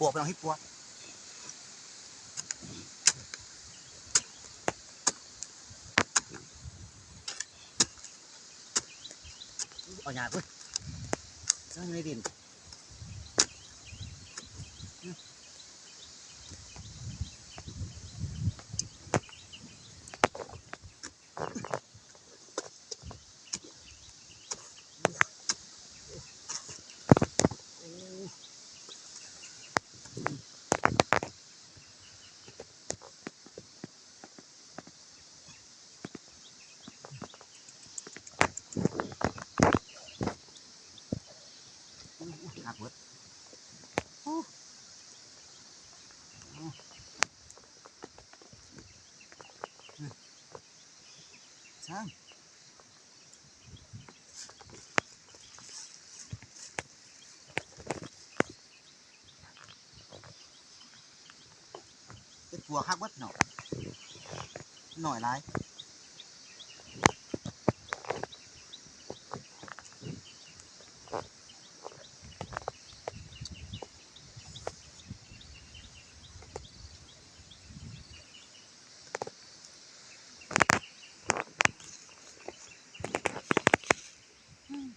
ปวกไปเอาให้ปวกเอาหยาดเว้ยเจ้าอยู่ในดินหักเว้ยช่างเป็นปวกหักเว้ยหน่อยหน่อยไร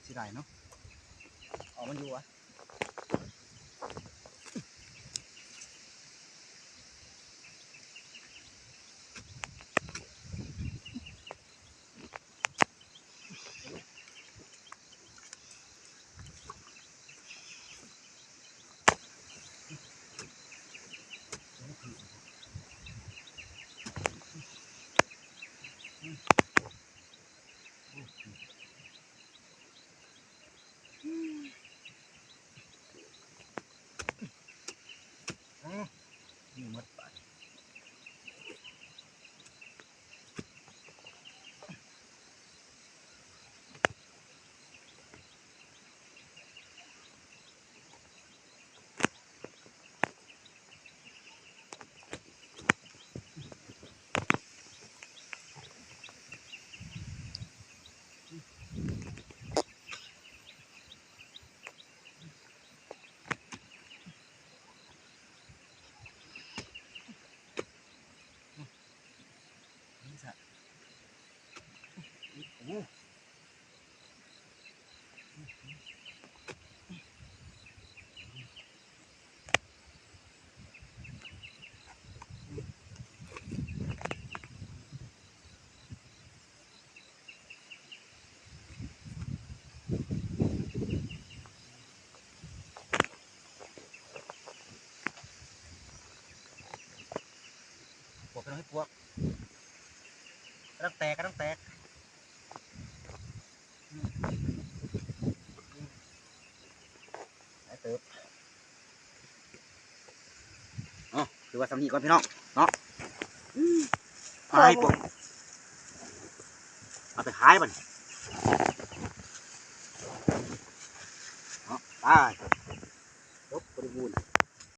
สิได้เนาะอ๋อมันอยู่อ่ะนี่หมดไปนี่สัตว์โอ้ปวกไปเอาให้ปวกกระดังแตกกระดังแตกไอ้เติบอ๋อคือว่าสำนีก่อนพี่น้องเนาะหายปวกเอาไปขายมันเนาะตายจบบริบูรณ์